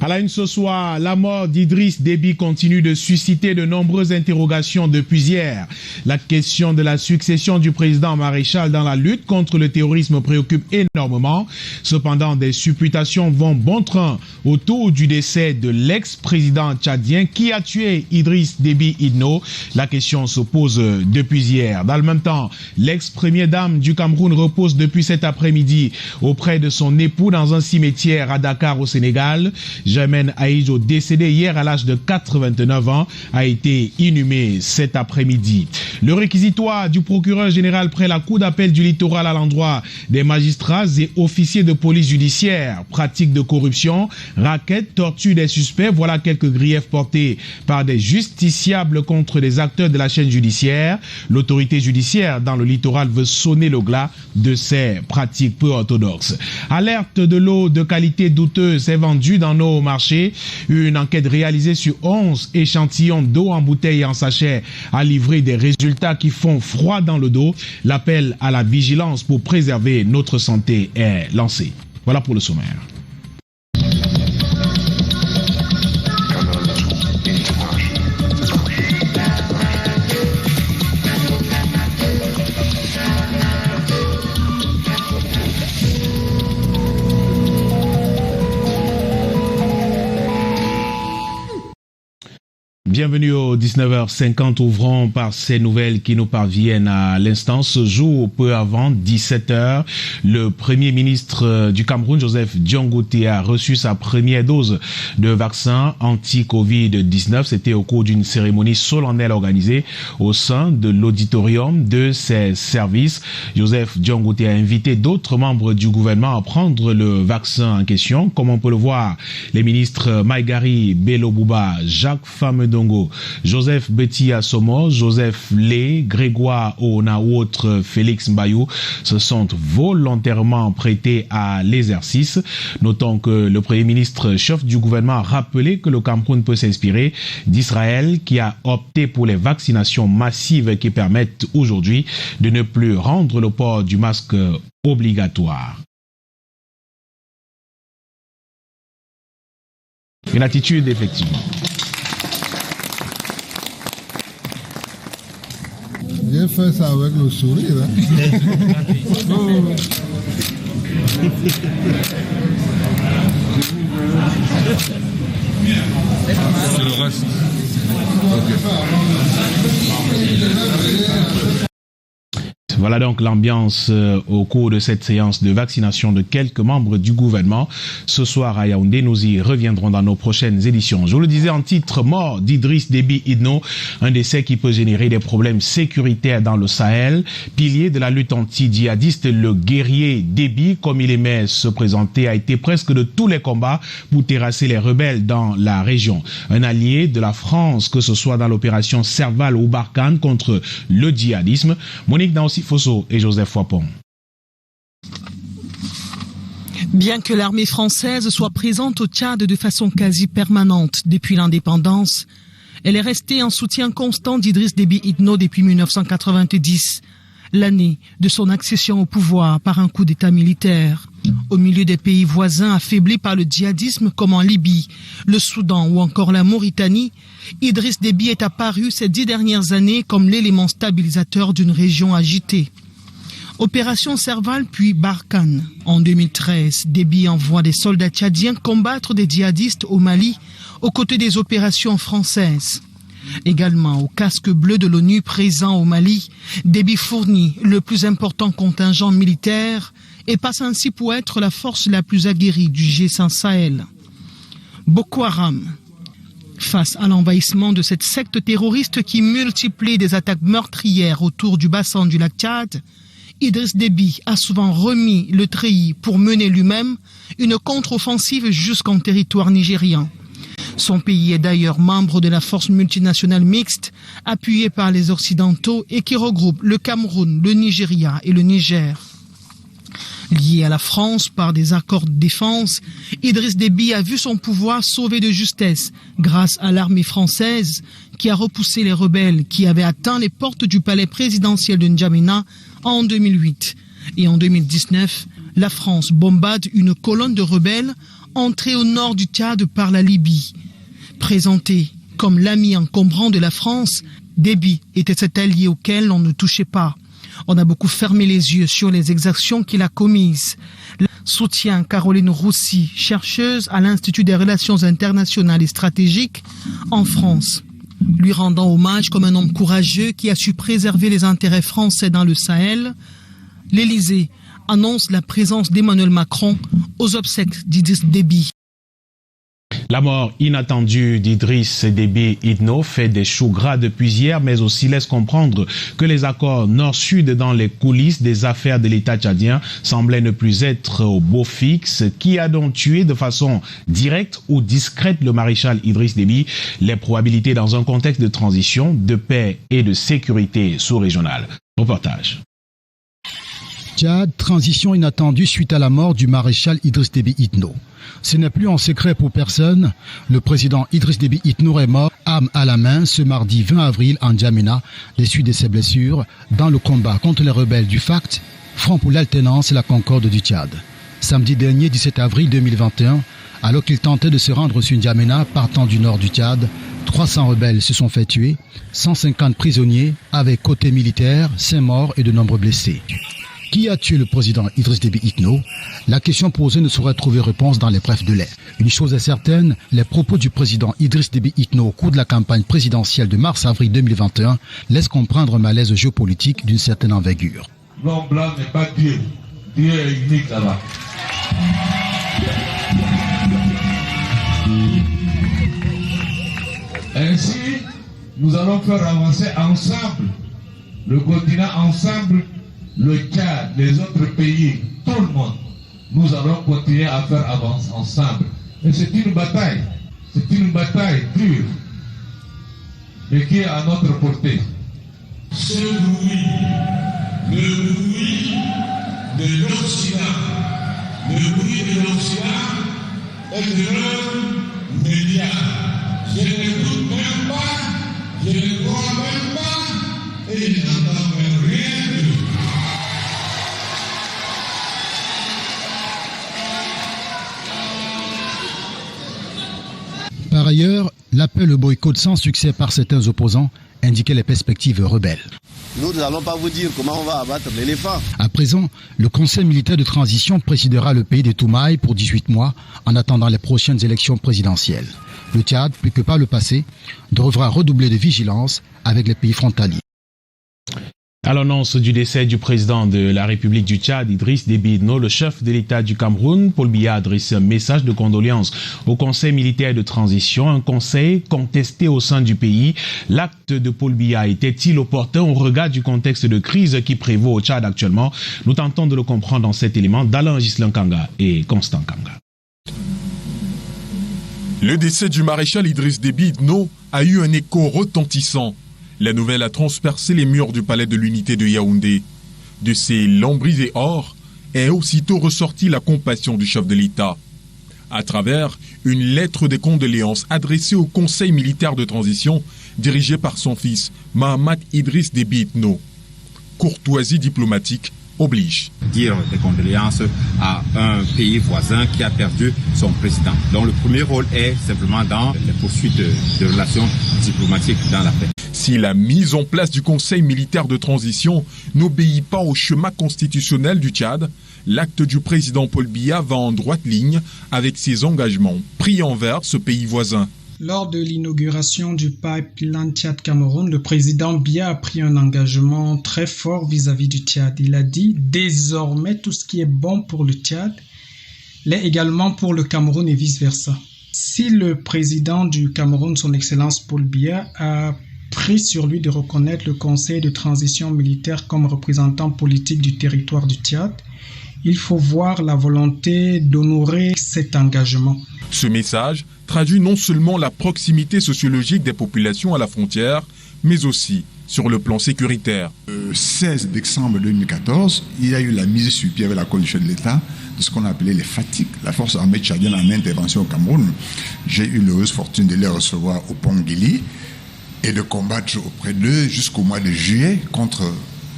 À la une ce soir, la mort d'Idriss Déby continue de susciter de nombreuses interrogations depuis hier. La question de la succession du président Maréchal dans la lutte contre le terrorisme préoccupe énormément. Cependant, des supputations vont bon train autour du décès de l'ex-président tchadien qui a tué Idriss Déby Itno. La question se pose depuis hier. Dans le même temps, l'ex-première dame du Cameroun repose depuis cet après-midi auprès de son époux dans un cimetière à Dakar au Sénégal. Germaine Aïdjo, décédée hier à l'âge de 89 ans, a été inhumée cet après-midi. Le réquisitoire du procureur général près la cour d'appel du littoral à l'endroit des magistrats et officiers de police judiciaire, pratique de corruption, raquettes, torture des suspects, voilà quelques griefs portés par des justiciables contre des acteurs de la chaîne judiciaire. L'autorité judiciaire dans le littoral veut sonner le glas de ces pratiques peu orthodoxes. Alerte de l'eau de qualité douteuse est vendue dans nos marchés. Une enquête réalisée sur 11 échantillons d'eau en bouteille et en sachet a livré des résultats qui font froid dans le dos. L'appel à la vigilance pour préserver notre santé est lancé. Voilà pour le sommaire. Bienvenue au 19h50, ouvrons par ces nouvelles qui nous parviennent à l'instant. Ce jour, peu avant 17h, le Premier ministre du Cameroun, Joseph Dion-Ngouté, a reçu sa première dose de vaccin anti-Covid-19. C'était au cours d'une cérémonie solennelle organisée au sein de l'auditorium de ses services. Joseph Dion-Ngouté a invité d'autres membres du gouvernement à prendre le vaccin en question. Comme on peut le voir, les ministres Maïgari Bello-Bouba, Jacques Famedongo, Joseph Betty Assomo, Joseph Lé, Grégoire Oona ou autres Félix Mbayou se sont volontairement prêtés à l'exercice. Notons que le Premier ministre chef du gouvernement a rappelé que le Cameroun peut s'inspirer d'Israël qui a opté pour les vaccinations massives qui permettent aujourd'hui de ne plus rendre le port du masque obligatoire. Une attitude effectivement. J'ai fait ça avec le sourire. C'est le reste. Voilà donc l'ambiance au cours de cette séance de vaccination de quelques membres du gouvernement. Ce soir à Yaoundé, nous y reviendrons dans nos prochaines éditions. Je vous le disais en titre, mort d'Idriss Déby Itno, un décès qui peut générer des problèmes sécuritaires dans le Sahel. Pilier de la lutte anti-djihadiste, le guerrier Déby, comme il aimait se présenter, a été presque de tous les combats pour terrasser les rebelles dans la région. Un allié de la France, que ce soit dans l'opération Serval ou Barkhane contre le djihadisme. Monique Naossi Fosso et Joseph Fouapon. Bien que l'armée française soit présente au Tchad de façon quasi permanente depuis l'indépendance, elle est restée en soutien constant d'Idriss Déby Itno depuis 1990, l'année de son accession au pouvoir par un coup d'État militaire. Au milieu des pays voisins affaiblis par le djihadisme comme en Libye, le Soudan ou encore la Mauritanie, Idriss Déby est apparu ces 10 dernières années comme l'élément stabilisateur d'une région agitée. Opération Serval puis Barkhane. En 2013, Déby envoie des soldats tchadiens combattre des djihadistes au Mali aux côtés des opérations françaises. Également au casque bleu de l'ONU présent au Mali, Déby fournit le plus important contingent militaire et passe ainsi pour être la force la plus aguerrie du G5 Sahel. Boko Haram. Face à l'envahissement de cette secte terroriste qui multiplie des attaques meurtrières autour du bassin du lac Tchad, Idriss Déby a souvent remis le treillis pour mener lui-même une contre-offensive jusqu'en territoire nigérian. Son pays est d'ailleurs membre de la force multinationale mixte appuyée par les Occidentaux et qui regroupe le Cameroun, le Nigeria et le Niger. Lié à la France par des accords de défense, Idriss Déby a vu son pouvoir sauvé de justesse grâce à l'armée française qui a repoussé les rebelles qui avaient atteint les portes du palais présidentiel de N'Djamena en 2008. Et en 2019, la France bombarde une colonne de rebelles entré au nord du Tchad par la Libye. Présenté comme l'ami encombrant de la France, Déby était cet allié auquel on ne touchait pas. On a beaucoup fermé les yeux sur les exactions qu'il a commises. Soutient Caroline Roussy, chercheuse à l'Institut des relations internationales et stratégiques en France. Lui rendant hommage comme un homme courageux qui a su préserver les intérêts français dans le Sahel, l'Élysée annonce la présence d'Emmanuel Macron aux obsèques d'Idriss Déby. La mort inattendue d'Idriss Déby Itno fait des choux gras depuis hier, mais aussi laisse comprendre que les accords nord-sud dans les coulisses des affaires de l'État tchadien semblaient ne plus être au beau fixe. Qui a donc tué de façon directe ou discrète le maréchal Idriss Déby? Les probabilités dans un contexte de transition, de paix et de sécurité sous-régionale. Reportage. Tchad, transition inattendue suite à la mort du maréchal Idriss Déby Itno. Ce n'est plus en secret pour personne. Le président Idriss Déby Itno est mort, arme à la main, ce mardi 20 avril en N'Djamena, des suites de ses blessures, dans le combat contre les rebelles du FACT, Front pour l'alternance et la concorde du Tchad. Samedi dernier, 17 avril 2021, alors qu'il tentait de se rendre sur N'Djamena, partant du nord du Tchad, 300 rebelles se sont fait tuer, 150 prisonniers, avec côté militaire, 5 morts et de nombreux blessés. Qui a tué le président Idriss Déby Itno? La question posée ne saurait trouver réponse dans les brefs délais. Une chose est certaine, les propos du président Idriss Déby Itno au cours de la campagne présidentielle de mars-avril 2021 laissent comprendre un malaise géopolitique d'une certaine envergure. L'homme blanc n'est pas Dieu. Dieu est unique là-bas. Ainsi, nous allons faire avancer ensemble le continent, ensemble le Tchad, les autres pays, tout le monde. Nous allons continuer à faire avancer ensemble. Et c'est une bataille dure, mais qui est à notre portée. Ce bruit, le bruit de l'Occident, est de 1 milliard. Je ne doute même pas, je ne crois même pas, et je n'entends même rien de tout. Par ailleurs, l'appel au boycott sans succès par certains opposants indiquait les perspectives rebelles. Nous n'allons pas vous dire comment on va abattre l'éléphant. À présent, le Conseil militaire de transition présidera le pays des Toumaï pour 18 mois en attendant les prochaines élections présidentielles. Le Tchad, plus que par le passé, devra redoubler de vigilance avec les pays frontaliers. À l'annonce du décès du président de la République du Tchad, Idriss Déby Itno, le chef de l'État du Cameroun, Paul Biya, a adressé un message de condoléances au Conseil militaire de transition, un conseil contesté au sein du pays. L'acte de Paul Biya était-il opportun au regard du contexte de crise qui prévaut au Tchad actuellement? Nous tentons de le comprendre dans cet élément d'Alain Ghislain Kanga et Constant Kanga. Le décès du maréchal Idriss Déby Itno a eu un écho retentissant. La nouvelle a transpercé les murs du palais de l'unité de Yaoundé. De ses lambris et or est aussitôt ressortie la compassion du chef de l'État. À travers une lettre de condoléances adressée au Conseil militaire de transition dirigé par son fils, Mahamat Idriss Déby Itno. Courtoisie diplomatique oblige. Dire des condoléances à un pays voisin qui a perdu son président. Donc le premier rôle est simplement dans les poursuites de relations diplomatiques dans la paix. Si la mise en place du Conseil militaire de transition n'obéit pas au schéma constitutionnel du Tchad, l'acte du président Paul Biya va en droite ligne avec ses engagements pris envers ce pays voisin. Lors de l'inauguration du pipeline Tchad-Cameroun, le président Biya a pris un engagement très fort vis-à-vis du Tchad. Il a dit « Désormais, tout ce qui est bon pour le Tchad l'est également pour le Cameroun et vice-versa ». Si le président du Cameroun, son Excellence Paul Biya, a pris sur lui de reconnaître le Conseil de transition militaire comme représentant politique du territoire du Tchad, il faut voir la volonté d'honorer cet engagement. Ce message traduit non seulement la proximité sociologique des populations à la frontière, mais aussi sur le plan sécuritaire. Le 16 décembre 2014, il y a eu la mise sur pied avec la coalition de l'État de ce qu'on appelait les FATIC, la force armée tchadienne en intervention au Cameroun. J'ai eu l'heureuse fortune de les recevoir au Pont Guili et de combattre auprès d'eux jusqu'au mois de juillet contre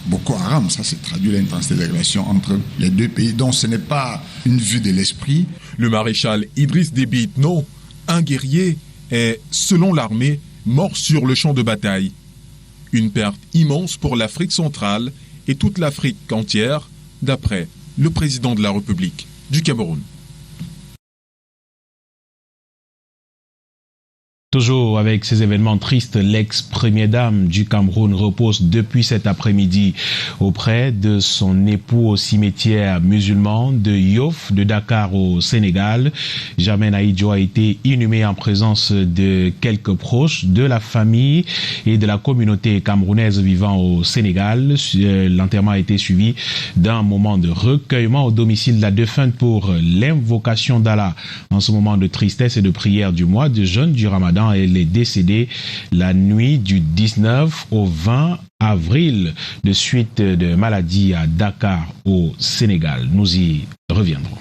Boko Haram. Ça, c'est traduit l'intensité des relations entre les deux pays. Donc, ce n'est pas une vue de l'esprit. Le maréchal Idriss Déby Itno, un guerrier, est, selon l'armée, mort sur le champ de bataille. Une perte immense pour l'Afrique centrale et toute l'Afrique entière, d'après le président de la République du Cameroun. Toujours avec ces événements tristes, l'ex-première dame du Cameroun repose depuis cet après-midi auprès de son époux au cimetière musulman de Yoff de Dakar au Sénégal. Germaine Aïdjo a été inhumée en présence de quelques proches de la famille et de la communauté camerounaise vivant au Sénégal. L'enterrement a été suivi d'un moment de recueillement au domicile de la défunte pour l'invocation d'Allah. En ce moment de tristesse et de prière du mois de jeûne du Ramadan, elle est décédée la nuit du 19 au 20 avril de suite de maladie à Dakar au Sénégal. Nous y reviendrons.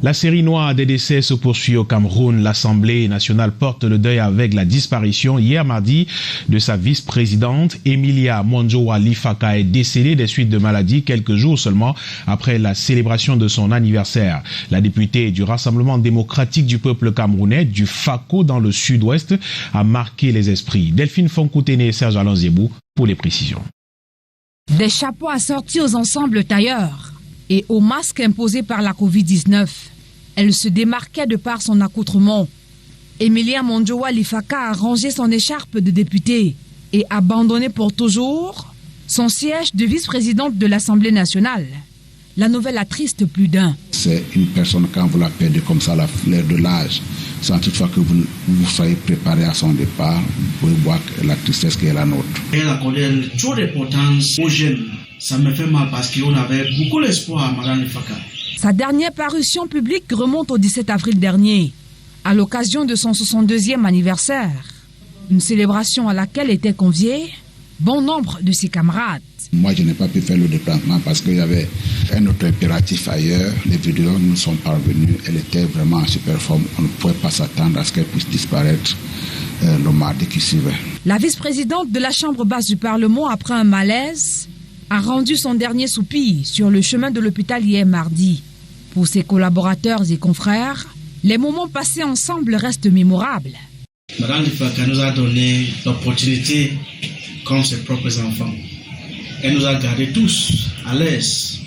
La série noire des décès se poursuit au Cameroun. L'Assemblée nationale porte le deuil avec la disparition hier mardi de sa vice-présidente. Emilia Monjowa Lifaka est décédée des suites de maladie quelques jours seulement après la célébration de son anniversaire. La députée du Rassemblement démocratique du peuple camerounais du FACO dans le sud-ouest a marqué les esprits. Delphine Fonkoutene et Serge Alonziebou pour les précisions. Des chapeaux assortis aux ensembles tailleurs et aux masques imposés par la Covid-19. Elle se démarquait de par son accoutrement. Emilia Monjowa Lifaka a rangé son écharpe de députée et abandonné pour toujours son siège de vice-présidente de l'Assemblée nationale. La nouvelle attriste plus d'un. C'est une personne, quand vous la perdez comme ça, l'air de l'âge, sans toutefois que vous soyez préparé à son départ, vous pouvez voir la tristesse qui est la nôtre. Elle accordait trop d'importance aux jeunes. Ça me fait mal parce qu'on avait beaucoup d'espoir à Mme Lifaka. Sa dernière parution publique remonte au 17 avril dernier, à l'occasion de son 62e anniversaire. Une célébration à laquelle étaient conviés bon nombre de ses camarades. Moi, je n'ai pas pu faire le déplacement parce qu'il y avait un autre impératif ailleurs. Les vidéos nous sont parvenues. Elle était vraiment en super forme. On ne pouvait pas s'attendre à ce qu'elle puisse disparaître le mardi qui suivait. La vice-présidente de la Chambre basse du Parlement, après un malaise, a rendu son dernier soupir sur le chemin de l'hôpital hier mardi. Pour ses collaborateurs et confrères, les moments passés ensemble restent mémorables. Madame Lifaka nous a donné l'opportunité comme ses propres enfants. Elle nous a gardés tous à l'aise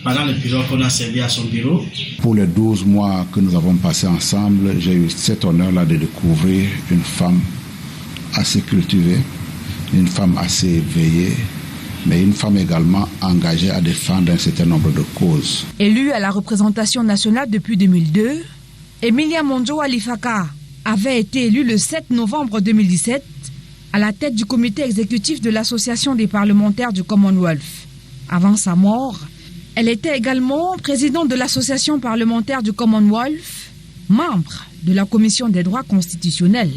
pendant le période qu'on a servi à son bureau. Pour les 12 mois que nous avons passés ensemble, j'ai eu cet honneur-là de découvrir une femme assez cultivée, une femme assez éveillée, mais une femme également engagée à défendre un certain nombre de causes. Élue à la représentation nationale depuis 2002, Emilia Monjowa Lifaka avait été élue le 7 novembre 2017 à la tête du comité exécutif de l'Association des parlementaires du Commonwealth. Avant sa mort, elle était également présidente de l'Association parlementaire du Commonwealth, membre de la Commission des droits constitutionnels.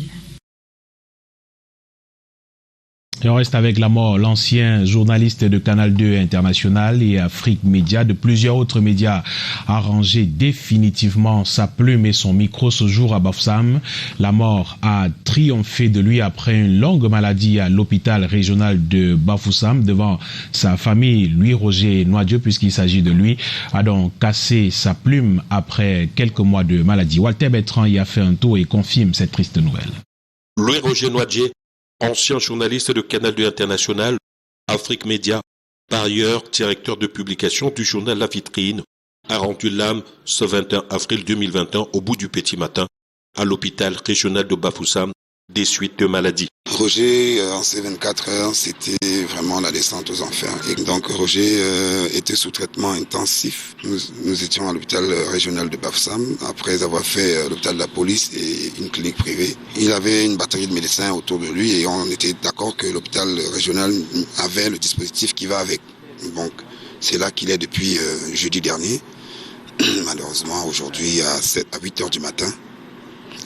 Et on reste avec la mort, l'ancien journaliste de Canal 2 International et Afrique Média, de plusieurs autres médias, a rangé définitivement sa plume et son micro ce jour à Bafoussam. La mort a triomphé de lui après une longue maladie à l'hôpital régional de Bafoussam. Devant sa famille, Louis-Roger Noadieu, puisqu'il s'agit de lui, a donc cassé sa plume après quelques mois de maladie. Walter Bertrand y a fait un tour et confirme cette triste nouvelle. Louis-Roger Noadieu, ancien journaliste de Canal 2 International, Afrique Média, par ailleurs directeur de publication du journal La Vitrine, a rendu l'âme ce 21 avril 2021 au bout du petit matin à l'hôpital régional de Bafoussam des suites de maladie. Roger, en ces 24 heures, c'était vraiment la descente aux enfers. Et donc Roger était sous traitement intensif. Nous étions à l'hôpital régional de Bafoussam, après avoir fait l'hôpital de la police et une clinique privée. Il avait une batterie de médecins autour de lui et on était d'accord que l'hôpital régional avait le dispositif qui va avec. Donc c'est là qu'il est depuis jeudi dernier. Malheureusement, aujourd'hui, à 8 heures du matin,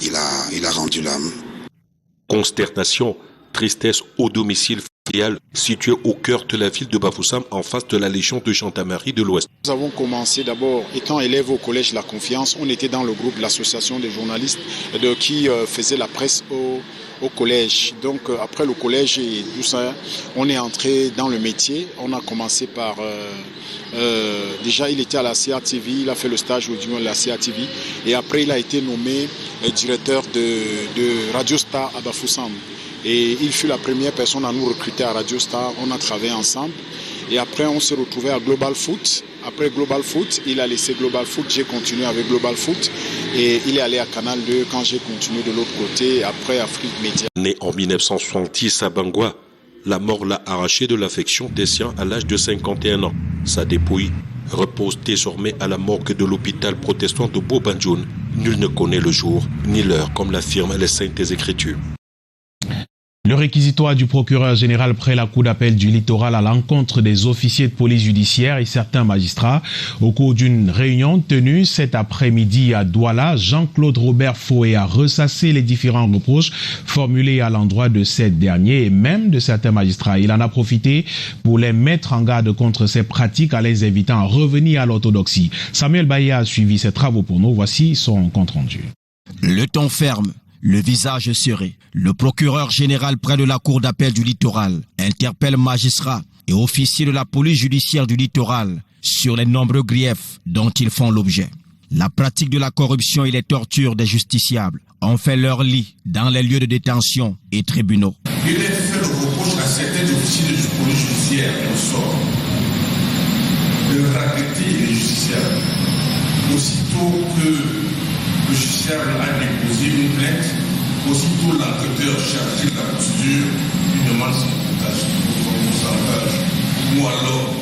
il a rendu l'âme. Consternation, tristesse au domicile familial situé au cœur de la ville de Bafoussam en face de la Légion de gendarmerie de l'Ouest. Nous avons commencé d'abord, étant élève au collège La Confiance, on était dans le groupe de l'association des journalistes qui faisait la presse au collège. Donc après le collège et tout ça, on est entré dans le métier. On a commencé par... déjà, il était à la CATV, il a fait le stage au de la CATV. Et après, il a été nommé directeur de Radio Star à Bafoussam. Et il fut la première personne à nous recruter à Radio Star. On a travaillé ensemble. Et après, on s'est retrouvé à Global Foot. Après Global Foot, il a laissé Global Foot. J'ai continué avec Global Foot. Et il est allé à Canal 2 quand j'ai continué de l'autre côté. Après Afrique Média. Né en 1970 à Bangwa, la mort l'a arraché de l'affection des siens à l'âge de 51 ans. Sa dépouille repose désormais à la morgue de l'hôpital protestant de Bobanjoun. Nul ne connaît le jour ni l'heure, comme l'affirment les Saintes Écritures. Le réquisitoire du procureur général près la cour d'appel du littoral à l'encontre des officiers de police judiciaire et certains magistrats. Au cours d'une réunion tenue cet après-midi à Douala, Jean-Claude Robert Fouet a ressassé les différents reproches formulés à l'endroit de ces derniers et même de certains magistrats. Il en a profité pour les mettre en garde contre ces pratiques en les invitant à revenir à l'orthodoxie. Samuel Baye a suivi ses travaux pour nous. Voici son compte rendu. Le ton ferme. Le visage serré, le procureur général près de la cour d'appel du littoral interpelle magistrats et officiers de la police judiciaire du littoral sur les nombreux griefs dont ils font l'objet. La pratique de la corruption et les tortures des justiciables ont fait leur lit dans les lieux de détention et tribunaux. Il est fait le reproche à certains officiers de police judiciaire au sort de racketter les justiciables. Aussitôt que le justiciable a déposé une plainte, aussitôt l'enquêteur chargé de la procédure lui demande son pourcentage ou alors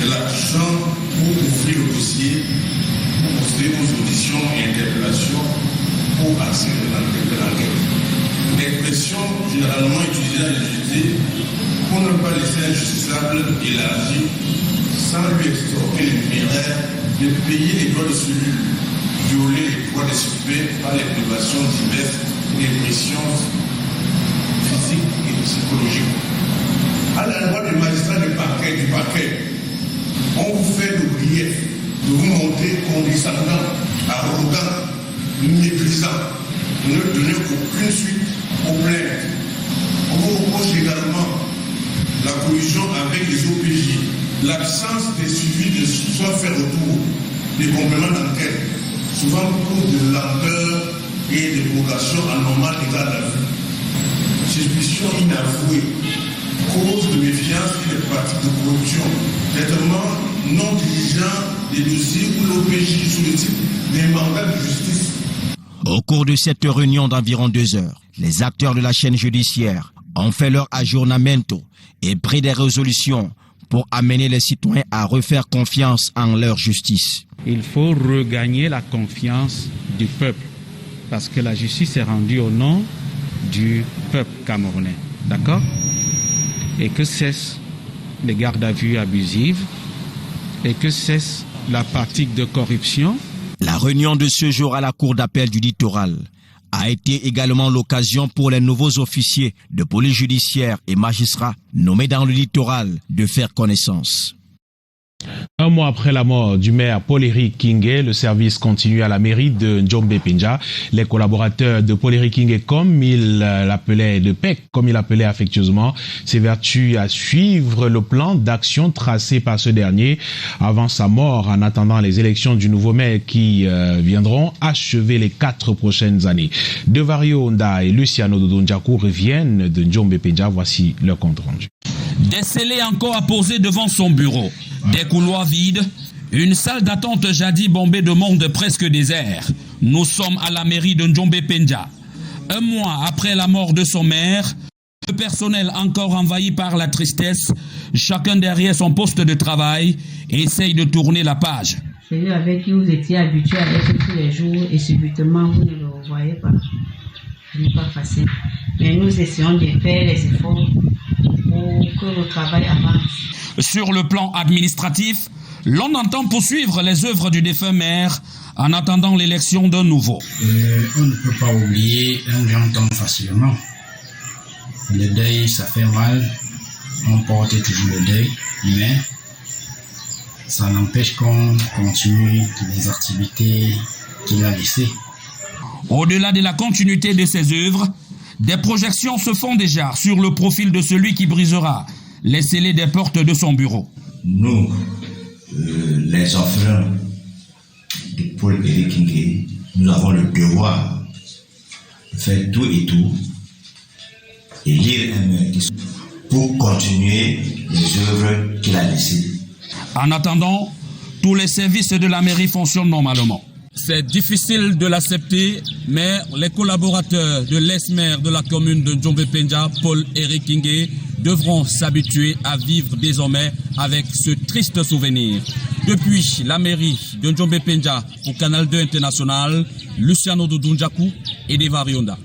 de l'argent pour ouvrir le dossier, pour procéder aux auditions et interpellations pour accéder à l'enquête. L'expression généralement utilisée à l'utilité pour ne pas laisser un justiciable élargi sans lui extorquer les numéraires de payer les droits de celui violer les droits des suspects par les privations diverses et les pressions physiques et psychologiques. À la loi du magistrat du parquet, on vous fait le grief de vous montrer condescendant, arrogant, méprisant, de ne donner aucune suite aux plaintes. On vous reproche également la collusion avec les OPJ, l'absence des suivis de soit fait retour, des compléments d'enquête, souvent pour de lenteur et des provocations anormales de garde à vue. Suspicion inavouée, cause de méfiance et des pratiques de corruption, traitement non diligent des dossiers où l'OPJ sollicite des mandats de justice. Au cours de cette réunion d'environ 2 heures, les acteurs de la chaîne judiciaire ont fait leur aggiornamento et pris des résolutions pour amener les citoyens à refaire confiance en leur justice. Il faut regagner la confiance du peuple, parce que la justice est rendue au nom du peuple camerounais, d'accord? Et que cesse les gardes à vue abusives, et que cesse la pratique de corruption. La réunion de ce jour à la cour d'appel du littoral a été également l'occasion pour les nouveaux officiers de police judiciaire et magistrats nommés dans le littoral de faire connaissance. Un mois après la mort du maire Paul-Éric Kingé, le service continue à la mairie de Ndjombe-Penja. Les collaborateurs de Paul-Éric Kingé, comme il l'appelait, de PEC, comme il l'appelait affectueusement, s'évertuent à suivre le plan d'action tracé par ce dernier avant sa mort, en attendant les élections du nouveau maire qui viendront achever les 4 prochaines années. Devario Onda et Luciano Dodonjaku reviennent de Ndjombe-Penja. Voici leur compte rendu. Des scellés encore à poser devant son bureau, des couloirs vides, une salle d'attente jadis bombée de monde presque désert. Nous sommes à la mairie de Ndjombe-Penja. Un mois après la mort de son maire, le personnel encore envahi par la tristesse, chacun derrière son poste de travail, essaye de tourner la page. Celui avec qui vous étiez habitué à être tous les jours et subitement vous ne le revoyez pas. Ce n'est pas facile. Mais nous essayons de faire les efforts pour que le travail avance. Sur le plan administratif, l'on entend poursuivre les œuvres du défunt maire en attendant l'élection d'un nouveau. On ne peut pas oublier un grand homme facilement. Le deuil, ça fait mal. On porte toujours le deuil, mais ça n'empêche qu'on continue les activités qu'il a laissées. Au-delà de la continuité de ses œuvres, Des projections se font déjà sur le profil de celui qui brisera les scellés des portes de son bureau. Nous, les orphelins de Paul Éric Ngué, nous avons le devoir de faire tout et lire un maître pour continuer les œuvres qu'il a laissées. En attendant, tous les services de la mairie fonctionnent normalement. C'est difficile de l'accepter, mais les collaborateurs de l'ex-maire de la commune de Ndjombe-Pendja, Paul Éric Ngué, devront s'habituer à vivre désormais avec ce triste souvenir. Depuis la mairie de Ndjombe-Pendja pour Canal 2 International, Luciano Dudunjaku et Deva Rionda.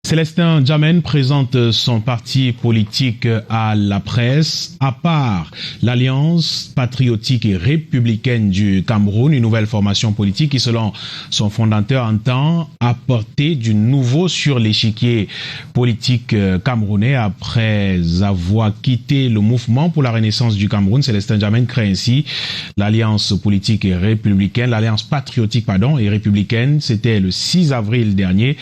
Célestin Djamène présente son parti politique à la presse. À part l'Alliance patriotique et républicaine du Cameroun, une nouvelle formation politique qui, selon son fondateur, entend apporter du nouveau sur l'échiquier politique camerounais. Après avoir quitté le mouvement pour la renaissance du Cameroun, Célestin Djamène crée ainsi l'Alliance politique et républicaine, l'Alliance patriotique et républicaine. C'était le 6 avril dernier.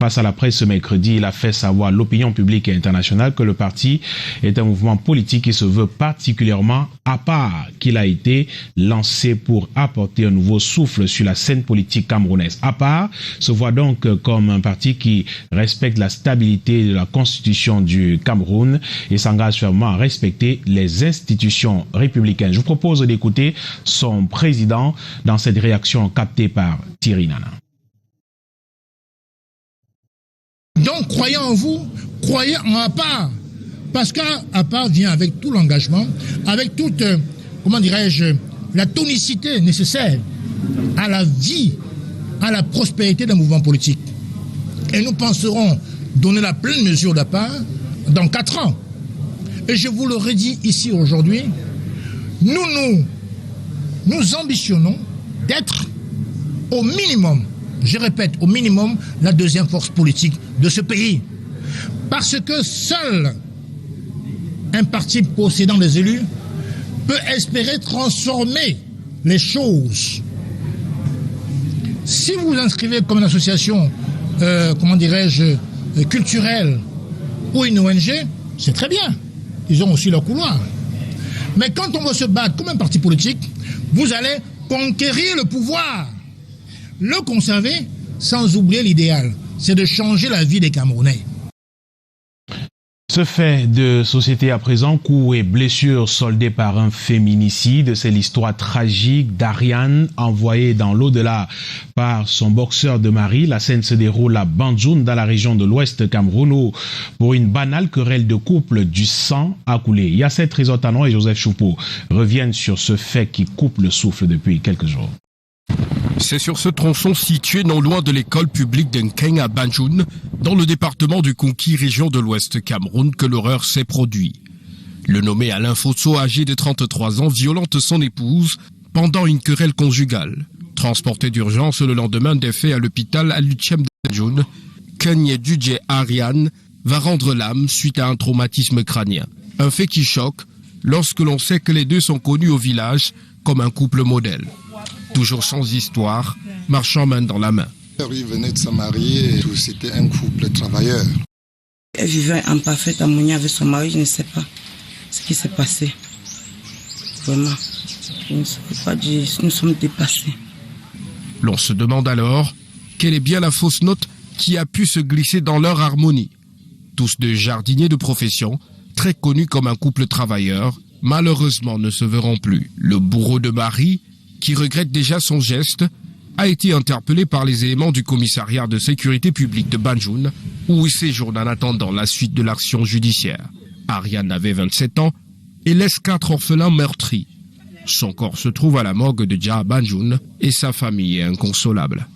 Face à la presse ce mercredi, il a fait savoir à l'opinion publique et internationale que le parti est un mouvement politique qui se veut particulièrement à part, qu'il a été lancé pour apporter un nouveau souffle sur la scène politique camerounaise. À part se voit donc comme un parti qui respecte la stabilité de la constitution du Cameroun et s'engage fermement à respecter les institutions républicaines. Je vous propose d'écouter son président dans cette réaction captée par Thierry Nana. Donc, croyez en vous, croyez en APAR. Parce qu'APAR vient avec tout l'engagement, avec toute, la tonicité nécessaire à la vie, à la prospérité d'un mouvement politique. Et nous penserons donner la pleine mesure d'APAR dans 4 ans. Et je vous le redis ici aujourd'hui, nous ambitionnons d'être au minimum, je répète, au minimum, la deuxième force politique de ce pays. Parce que seul un parti possédant des élus peut espérer transformer les choses. Si vous vous inscrivez comme une association, culturelle ou une ONG, c'est très bien. Ils ont aussi leur couloir. Mais quand on veut se battre comme un parti politique, vous allez conquérir le pouvoir. Le conserver sans oublier l'idéal, c'est de changer la vie des Camerounais. Ce fait de société à présent, coups et blessures soldés par un féminicide, c'est l'histoire tragique d'Ariane envoyée dans l'au-delà par son boxeur de mari. La scène se déroule à Banjoun, dans la région de l'Ouest Cameroun, où pour une banale querelle de couple, du sang a coulé. Yasset Trésor-Tanon et Joseph Choupo reviennent sur ce fait qui coupe le souffle depuis quelques jours. C'est sur ce tronçon situé non loin de l'école publique d'Nkeng à Banjoun, dans le département du Konki, région de l'Ouest Cameroun, que l'horreur s'est produite. Le nommé Alain Fosso, âgé de 33 ans, violente son épouse pendant une querelle conjugale. Transporté d'urgence le lendemain des faits à l'hôpital à l'Utchem de Banjoun, Kanye Dudje Ariane va rendre l'âme suite à un traumatisme crânien. Un fait qui choque lorsque l'on sait que les deux sont connus au village comme un couple modèle. Toujours sans histoire, marchant main dans la main. Il venait de se marier et c'était un couple travailleur. Elle vivait en parfaite harmonie avec son mari, je ne sais pas ce qui s'est passé. Vraiment, je ne sais pas dire, nous sommes dépassés. L'on se demande alors quelle est bien la fausse note qui a pu se glisser dans leur harmonie. Tous deux jardiniers de profession, très connus comme un couple travailleur, malheureusement ne se verront plus. Le bourreau de Marie, qui regrette déjà son geste, a été interpellé par les éléments du commissariat de sécurité publique de Banjoun, où il séjourne en attendant la suite de l'action judiciaire. Ariane avait 27 ans et laisse 4 orphelins meurtris. Son corps se trouve à la morgue de Dja Banjoun et sa famille est inconsolable.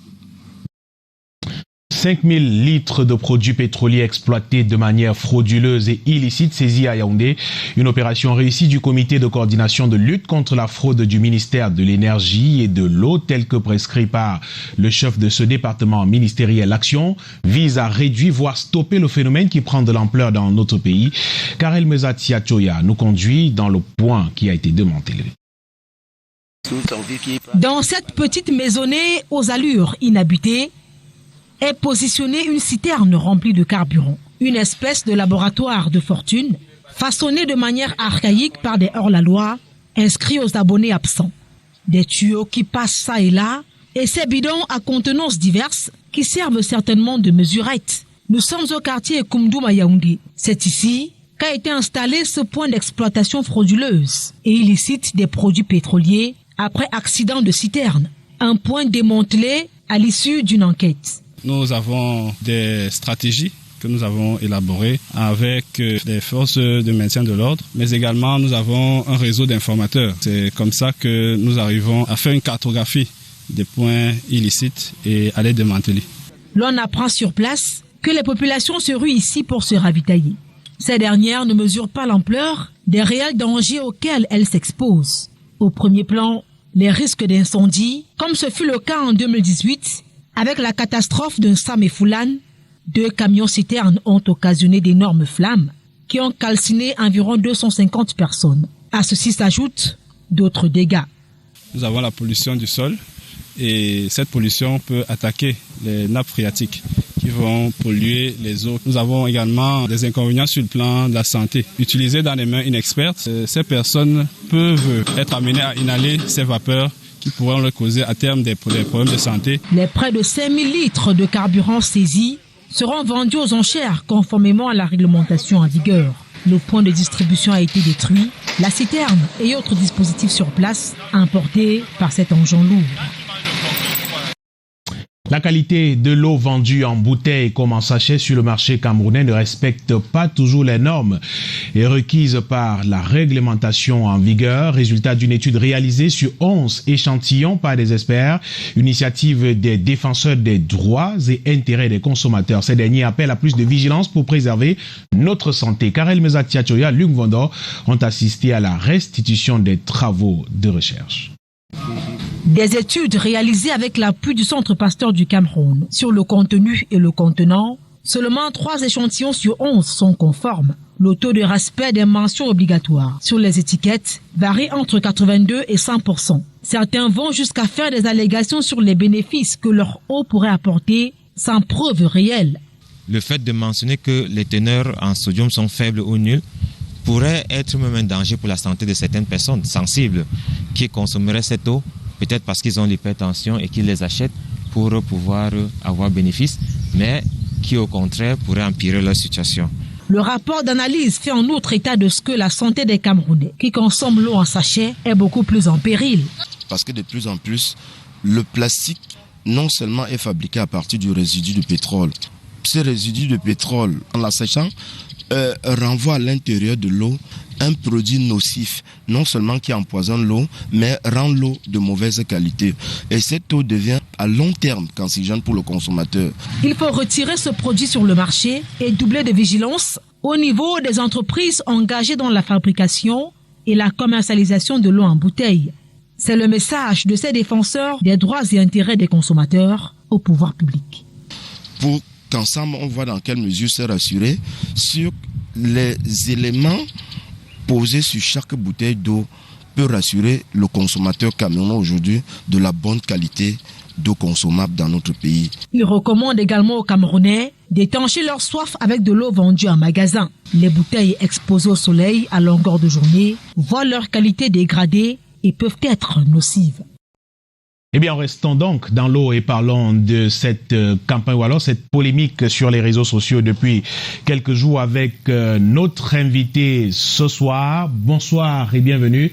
5000 litres de produits pétroliers exploités de manière frauduleuse et illicite saisis à Yaoundé. Une opération réussie du comité de coordination de lutte contre la fraude du ministère de l'énergie et de l'eau, tel que prescrit par le chef de ce département ministériel. L'action vise à réduire, voire stopper le phénomène qui prend de l'ampleur dans notre pays. Karel Mezatia Choya nous conduit dans le point qui a été démantelé. Dans cette petite maisonnée aux allures inhabitées, est positionnée une citerne remplie de carburant. Une espèce de laboratoire de fortune, façonné de manière archaïque par des hors-la-loi, inscrits aux abonnés absents. Des tuyaux qui passent ça et là, et ces bidons à contenances diverses qui servent certainement de mesurettes. Nous sommes au quartier Koumdoum à Yaoundé. C'est ici qu'a été installé ce point d'exploitation frauduleuse et illicite des produits pétroliers après accident de citerne. Un point démantelé à l'issue d'une enquête. Nous avons des stratégies que nous avons élaborées avec les forces de maintien de l'ordre, mais également nous avons un réseau d'informateurs. C'est comme ça que nous arrivons à faire une cartographie des points illicites et à les démanteler. L'on apprend sur place que les populations se ruent ici pour se ravitailler. Ces dernières ne mesurent pas l'ampleur des réels dangers auxquels elles s'exposent. Au premier plan, les risques d'incendie, comme ce fut le cas en 2018, avec la catastrophe d'un Sam et Foulane. 2 camions-citernes ont occasionné d'énormes flammes qui ont calciné environ 250 personnes. À ceci s'ajoutent d'autres dégâts. Nous avons la pollution du sol et cette pollution peut attaquer les nappes phréatiques qui vont polluer les eaux. Nous avons également des inconvénients sur le plan de la santé. Utilisées dans les mains inexpertes, ces personnes peuvent être amenées à inhaler ces vapeurs qui pourraient leur causer à terme des problèmes de santé. Les près de 5000 litres de carburant saisis seront vendus aux enchères conformément à la réglementation en vigueur. Le point de distribution a été détruit, la citerne et autres dispositifs sur place emportés par cet engin lourd. La qualité de l'eau vendue en bouteille comme en sachet sur le marché camerounais ne respecte pas toujours les normes et requises par la réglementation en vigueur. Résultat d'une étude réalisée sur 11 échantillons par des experts, initiative des défenseurs des droits et intérêts des consommateurs. Ces derniers appellent à plus de vigilance pour préserver notre santé. Karel Mezatiachoya, Luc Vondor ont assisté à la restitution des travaux de recherche. Des études réalisées avec l'appui du Centre Pasteur du Cameroun sur le contenu et le contenant, seulement 3 échantillons sur 11 sont conformes. Le taux de respect des mentions obligatoires sur les étiquettes varie entre 82 et 100%. Certains vont jusqu'à faire des allégations sur les bénéfices que leur eau pourrait apporter sans preuve réelle. Le fait de mentionner que les teneurs en sodium sont faibles ou nulles pourrait être même un danger pour la santé de certaines personnes sensibles qui consommeraient cette eau, peut-être parce qu'ils ont l'hypertension et qu'ils les achètent pour pouvoir avoir bénéfice, mais qui au contraire pourraient empirer leur situation. Le rapport d'analyse fait en outre état de ce que la santé des Camerounais qui consomment l'eau en sachet est beaucoup plus en péril. Parce que de plus en plus, le plastique non seulement est fabriqué à partir du résidu de pétrole. Ces résidus de pétrole, en l'assèchant, renvoie à l'intérieur de l'eau un produit nocif, non seulement qui empoisonne l'eau, mais rend l'eau de mauvaise qualité. Et cette eau devient à long terme cancérigène pour le consommateur. Il faut retirer ce produit sur le marché et doubler de vigilance au niveau des entreprises engagées dans la fabrication et la commercialisation de l'eau en bouteille. C'est le message de ces défenseurs des droits et intérêts des consommateurs au pouvoir public. Pour qu'ensemble on voit dans quelle mesure se rassurer sur les éléments posés sur chaque bouteille d'eau peut rassurer le consommateur camerounais aujourd'hui de la bonne qualité d'eau consommable dans notre pays. Il recommande également aux Camerounais d'étancher leur soif avec de l'eau vendue en magasin. Les bouteilles exposées au soleil à longueur de journée voient leur qualité dégradée et peuvent être nocives. Eh bien, restons donc dans l'eau et parlons de cette campagne ou alors cette polémique sur les réseaux sociaux depuis quelques jours avec notre invité ce soir. Bonsoir et bienvenue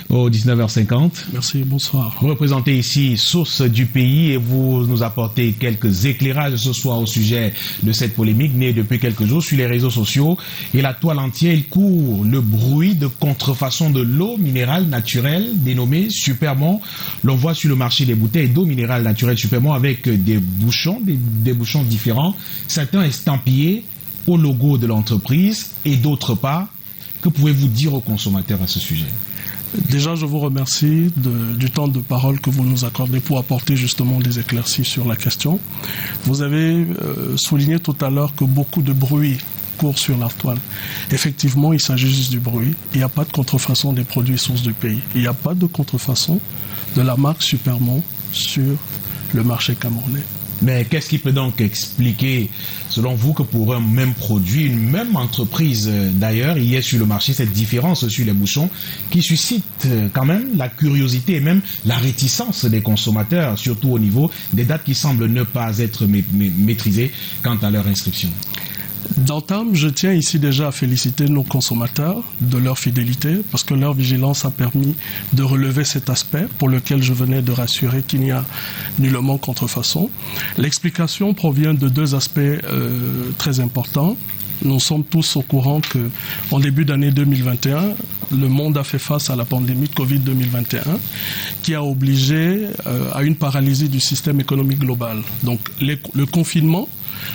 au 19h50. Merci, bonsoir. Vous représentez ici Source du pays et vous nous apportez quelques éclairages ce soir au sujet de cette polémique née depuis quelques jours sur les réseaux sociaux. Et la toile entière, il court le bruit de contrefaçon de l'eau minérale naturelle dénommée Supermont. L'on voit sur le marché des bouteilles d'eau minérale naturelle Supermont avec des bouchons différents, certains estampillés au logo de l'entreprise et d'autres pas. Que pouvez-vous dire aux consommateurs à ce sujet? Déjà, je vous remercie du temps de parole que vous nous accordez pour apporter justement des éclaircies sur la question. Vous avez souligné tout à l'heure que beaucoup de bruit court sur la toile. Effectivement, il s'agit juste du bruit. Il n'y a pas de contrefaçon des produits sources du pays. Il n'y a pas de contrefaçon de la marque Supermont sur le marché camerounais. Mais qu'est-ce qui peut donc expliquer, selon vous, que pour un même produit, une même entreprise d'ailleurs, il y ait sur le marché cette différence sur les bouchons qui suscite quand même la curiosité et même la réticence des consommateurs, surtout au niveau des dates qui semblent ne pas être maîtrisées quant à leur inscription? D'entame, je tiens ici déjà à féliciter nos consommateurs de leur fidélité parce que leur vigilance a permis de relever cet aspect pour lequel je venais de rassurer qu'il n'y a nullement contrefaçon. L'explication provient de deux aspects très importants. Nous sommes tous au courant qu'en début d'année 2021, le monde a fait face à la pandémie de Covid-2021 qui a obligé à une paralysie du système économique global. Donc le confinement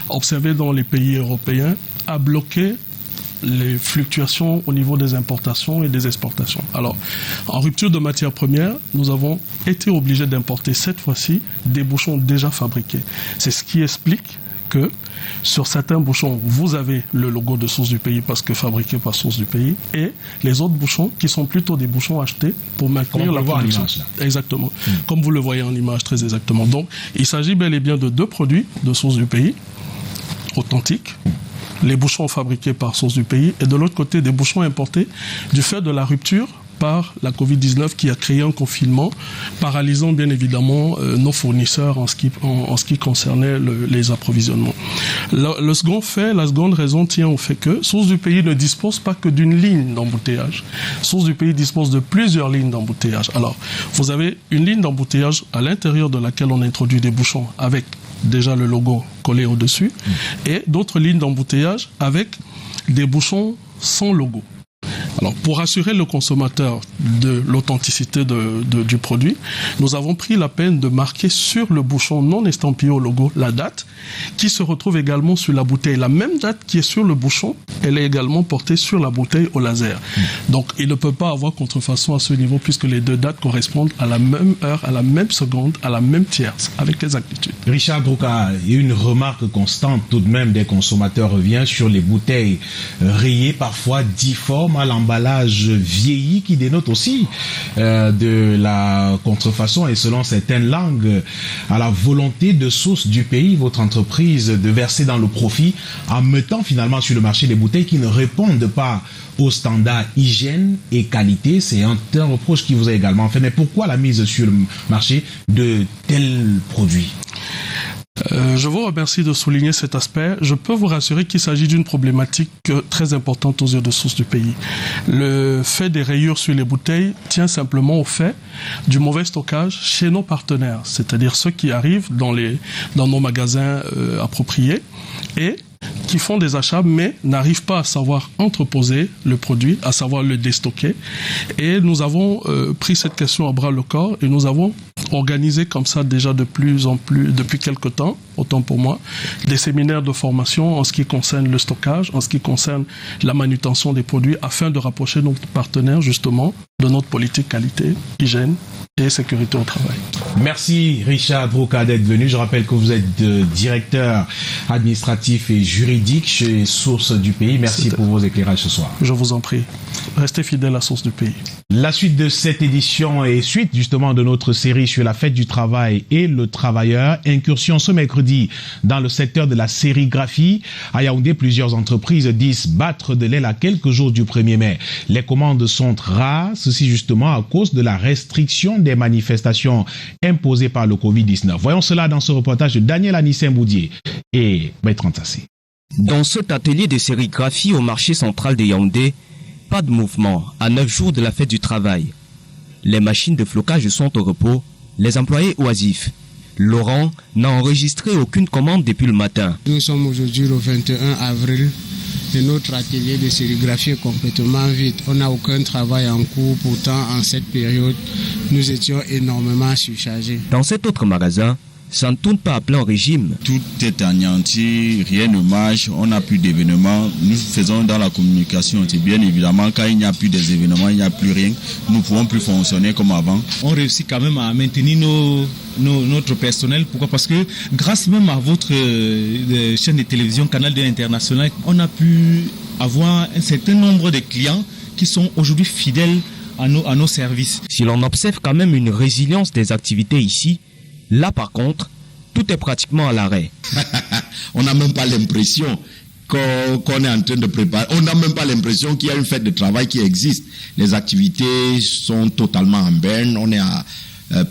observé dans les pays européens a bloqué les fluctuations au niveau des importations et des exportations. Alors, en rupture de matières premières, nous avons été obligés d'importer cette fois-ci des bouchons déjà fabriqués. C'est ce qui explique que sur certains bouchons, vous avez le logo de source du pays parce que fabriqué par source du pays, et les autres bouchons qui sont plutôt des bouchons achetés pour maintenir la production. Exactement. Comme vous le voyez en image très exactement. Donc, il s'agit bel et bien de deux produits de source du pays, authentiques, les bouchons fabriqués par source du pays, et de l'autre côté des bouchons importés du fait de la rupture par la Covid-19 qui a créé un confinement, paralysant bien évidemment nos fournisseurs en ce qui concernait les approvisionnements. Le second fait, la seconde raison tient au fait que Source du Pays ne dispose pas que d'une ligne d'embouteillage. Source du Pays dispose de plusieurs lignes d'embouteillage. Alors, vous avez une ligne d'embouteillage à l'intérieur de laquelle on introduit des bouchons avec déjà le logo collé au-dessus, et d'autres lignes d'embouteillage avec des bouchons sans logo. Alors, pour assurer le consommateur de l'authenticité du produit, nous avons pris la peine de marquer sur le bouchon non estampillé au logo la date qui se retrouve également sur la bouteille. La même date qui est sur le bouchon, elle est également portée sur la bouteille au laser. Donc, il ne peut pas avoir contrefaçon à ce niveau puisque les deux dates correspondent à la même heure, à la même seconde, à la même tierce, avec exactitude. Richard Brouka, il y a une remarque constante tout de même des consommateurs revient sur les bouteilles rayées, parfois difformes à l'emballage vieilli qui dénote aussi de la contrefaçon et selon certaines langues à la volonté de source du pays, votre entreprise, de verser dans le profit en mettant finalement sur le marché des bouteilles qui ne répondent pas aux standards hygiène et qualité. C'est un reproche qui vous a également fait. Mais pourquoi la mise sur le marché de tels produits? Je vous remercie de souligner cet aspect. Je peux vous rassurer qu'il s'agit d'une problématique très importante aux yeux de Source du Pays. Le fait des rayures sur les bouteilles tient simplement au fait du mauvais stockage chez nos partenaires, c'est-à-dire ceux qui arrivent dans nos magasins appropriés et qui font des achats mais n'arrivent pas à savoir entreposer le produit, à savoir le déstocker. Et nous avons pris cette question à bras le corps et nous avons organisé comme ça déjà de plus en plus, depuis quelque temps, autant pour moi, des séminaires de formation en ce qui concerne le stockage, en ce qui concerne la manutention des produits, afin de rapprocher nos partenaires justement de notre politique qualité, hygiène et sécurité au travail. Merci Richard Brouka d'être venu. Je rappelle que vous êtes directeur administratif et juridique chez Source du Pays. Merci pour vos éclairages ce soir. Je vous en prie. Restez fidèles à Source du Pays. La suite de cette édition est suite justement de notre série sur la fête du travail et le travailleur. Incursion ce mercredi dans le secteur de la sérigraphie. À Yaoundé, plusieurs entreprises disent battre de l'aile à quelques jours du 1er mai. Les commandes sont rares, ceci justement à cause de la restriction des manifestations imposées par le Covid-19. Voyons cela dans ce reportage de Daniel Anissé-Mboudier et Bertrand Tassé. Dans cet atelier de sérigraphie au marché central de Yaoundé, pas de mouvement à 9 jours de la fête du travail. Les machines de flocage sont au repos, les employés oisifs. Laurent n'a enregistré aucune commande depuis le matin. Nous sommes aujourd'hui le 21 avril et notre atelier de sérigraphie est complètement vide. On n'a aucun travail en cours, pourtant en cette période, nous étions énormément surchargés. Dans cet autre magasin, ça ne tourne pas à plein régime. Tout est anéanti, rien ne marche, on n'a plus d'événements. Nous faisons dans la communication, c'est bien évidemment, quand il n'y a plus des événements, il n'y a plus rien, nous ne pouvons plus fonctionner comme avant. On réussit quand même à maintenir notre personnel. Pourquoi? Parce que grâce même à votre chaîne de télévision, Canal 2 International, on a pu avoir un certain nombre de clients qui sont aujourd'hui fidèles à nos services. Si l'on observe quand même une résilience des activités ici, là par contre, tout est pratiquement à l'arrêt. On n'a même pas l'impression qu'on est en train de préparer. On n'a même pas l'impression qu'il y a une fête de travail qui existe. Les activités sont totalement en berne. On est à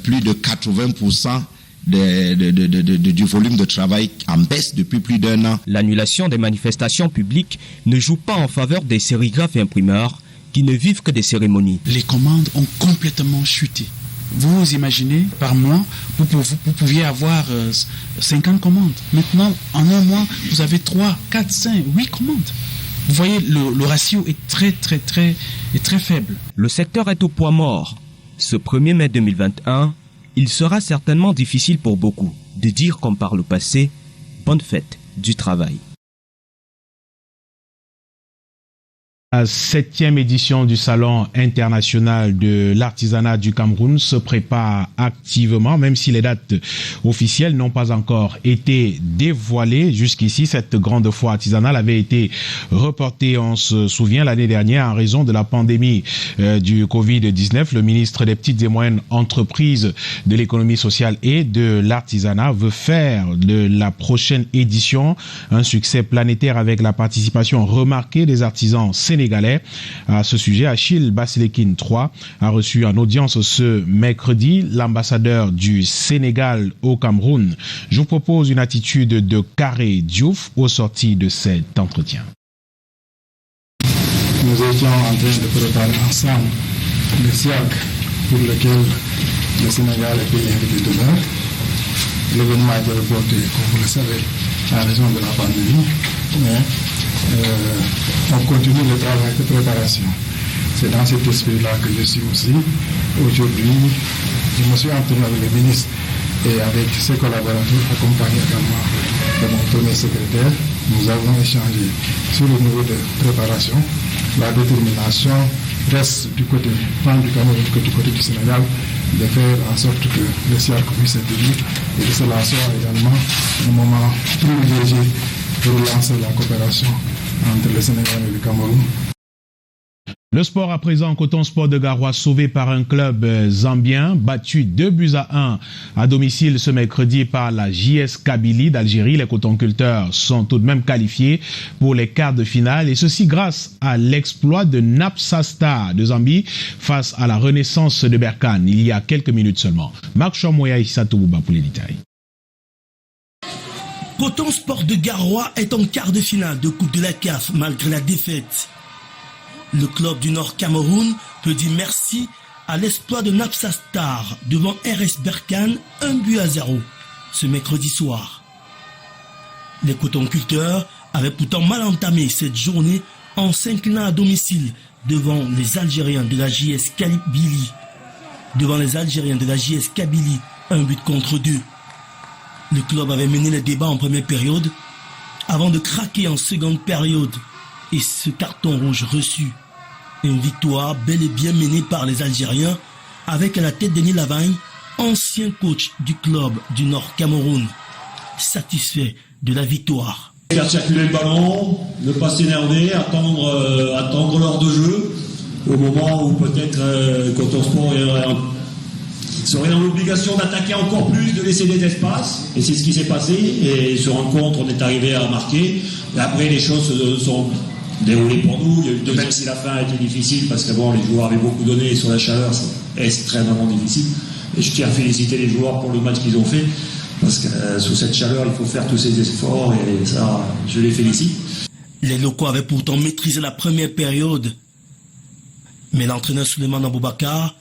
plus de 80% du volume de travail en baisse depuis plus d'1 an. L'annulation des manifestations publiques ne joue pas en faveur des sérigraphes et imprimeurs qui ne vivent que des cérémonies. Les commandes ont complètement chuté. Vous imaginez, par mois, vous pouviez avoir 50 commandes. Maintenant, en un mois, vous avez 3, 4, 5, 8 commandes. Vous voyez, le ratio est très faible. Le secteur est au point mort. Ce 1er mai 2021, il sera certainement difficile pour beaucoup de dire comme par le passé, bonne fête du travail. La 7e édition du Salon international de l'artisanat du Cameroun se prépare activement, même si les dates officielles n'ont pas encore été dévoilées. Jusqu'ici, cette grande foire artisanale avait été reportée, on se souvient, l'année dernière en raison de la pandémie du Covid-19. Le ministre des Petites et Moyennes Entreprises, de l'économie sociale et de l'artisanat veut faire de la prochaine édition un succès planétaire avec la participation remarquée des artisans sénégalais. À ce sujet, Achille Baselekine III a reçu en audience ce mercredi l'ambassadeur du Sénégal au Cameroun. Je vous propose une attitude de Carré Diouf au sorti de cet entretien. Nous étions en train de préparer ensemble le SIAC pour lequel le Sénégal est payé invité d'honneur. L'événement a été reporté, comme vous le savez, en raison de la pandémie, mais on continue le travail de préparation. C'est dans cet esprit-là que je suis aussi. Aujourd'hui, je me suis entraîné avec le ministre et avec ses collaborateurs, accompagné également de mon premier secrétaire. Nous avons échangé sur le niveau de préparation. La détermination reste du côté, tant du Cameroun que du côté du Sénégal, de faire en sorte que le SIAC puisse être élu et que cela soit également un moment privilégié pour lancer la coopération entre le Sénégal et le Cameroun. Le sport à présent, Coton Sport de Garoua sauvé par un club zambien, battu 2-1 à domicile ce mercredi par la JS Kabylie d'Algérie. Les cotonculteurs sont tout de même qualifiés pour les quarts de finale et ceci grâce à l'exploit de Napsa Star de Zambie face à la Renaissance de Berkane il y a quelques minutes seulement. Marc Chomoya et Satouba pour les détails. Coton Sport de Garoua est en quart de finale de Coupe de la CAF malgré la défaite. Le club du Nord Cameroun peut dire merci à l'exploit de Napsa Star devant RS Berkane 1-0 ce mercredi soir. Les cotonculteurs avaient pourtant mal entamé cette journée en s'inclinant à domicile devant les Algériens de la JS Kabylie. Devant les Algériens de la JS Kabylie, 1-2. Le club avait mené les débats en première période avant de craquer en seconde période et ce carton rouge reçu. Une victoire bel et bien menée par les Algériens avec à la tête Denis Lavagne, ancien coach du club du Nord Cameroun, satisfait de la victoire. Faire circuler le ballon, ne pas s'énerver, attendre l'heure de jeu au moment où peut-être Coton Sport serait dans l'obligation d'attaquer encore plus, de laisser des espaces et c'est ce qui s'est passé et ce rencontre on est arrivé à marquer et après les choses se sont déroulé pour nous, même si la fin a été difficile parce que bon, les joueurs avaient beaucoup donné et sur la chaleur c'est extrêmement difficile et je tiens à féliciter les joueurs pour le match qu'ils ont fait parce que sous cette chaleur il faut faire tous ces efforts et ça je les félicite. Les locaux avaient pourtant maîtrisé la première période mais l'entraîneur Souleymane Aboubakar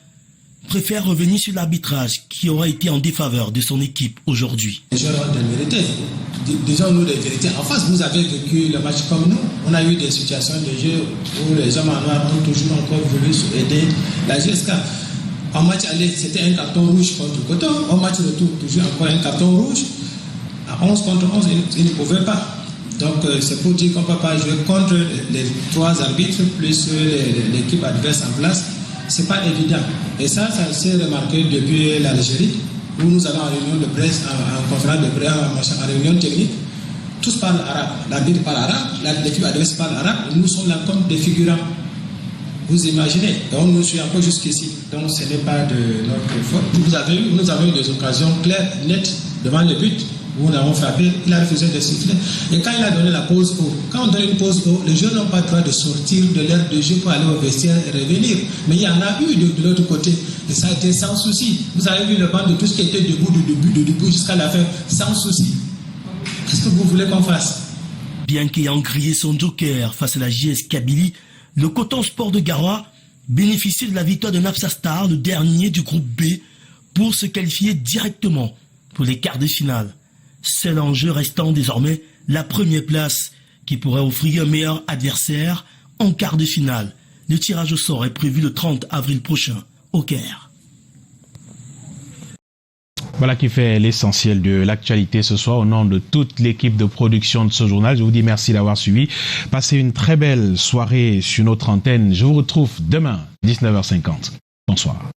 préfère revenir sur l'arbitrage qui aura été en défaveur de son équipe aujourd'hui. Les joueurs ont de vérité. Disons-nous des vérités. En face, vous avez vécu le match comme nous. On a eu des situations de jeu où les hommes en noir ont toujours encore voulu aider la GSK. En match aller, c'était un carton rouge contre Coton. En match retour, toujours encore un carton rouge. À 11 contre 11, ils ne pouvaient pas. Donc c'est pour dire qu'on ne peut pas jouer contre les trois arbitres plus l'équipe adverse en place. C'est pas évident. Et ça s'est remarqué depuis l'Algérie, où nous allons en réunion de presse, en conférence de presse, en réunion technique. Tous parlent arabe. L'arbitre parle arabe, l'équipe adverse parle arabe, et nous sommes là comme des figurants. Vous imaginez, et on nous suit encore jusqu'ici. Donc ce n'est pas de notre faute. Nous avons eu des occasions claires, nettes, devant le but où nous avons frappé, il a refusé de siffler. Et quand il a donné la pause haut, quand on donne une pause haut, les joueurs n'ont pas le droit de sortir de l'aire de jeu pour aller au vestiaire et revenir. Mais il y en a eu de l'autre côté. Et ça a été sans souci. Vous avez vu le banc de tous qui étaient debout du début jusqu'à la fin, sans souci. Qu'est-ce que vous voulez qu'on fasse? Bien qu'ayant grillé son joker face à la JS Kabylie, le Coton Sport de Garoua bénéficie de la victoire de Napsa Star, le dernier du groupe B, pour se qualifier directement pour les quarts de finale. Seul enjeu restant désormais la première place qui pourrait offrir un meilleur adversaire en quart de finale. Le tirage au sort est prévu le 30 avril prochain au Caire. Voilà qui fait l'essentiel de l'actualité ce soir. Au nom de toute l'équipe de production de ce journal, je vous dis merci d'avoir suivi. Passez une très belle soirée sur notre antenne. Je vous retrouve demain, 19h50. Bonsoir.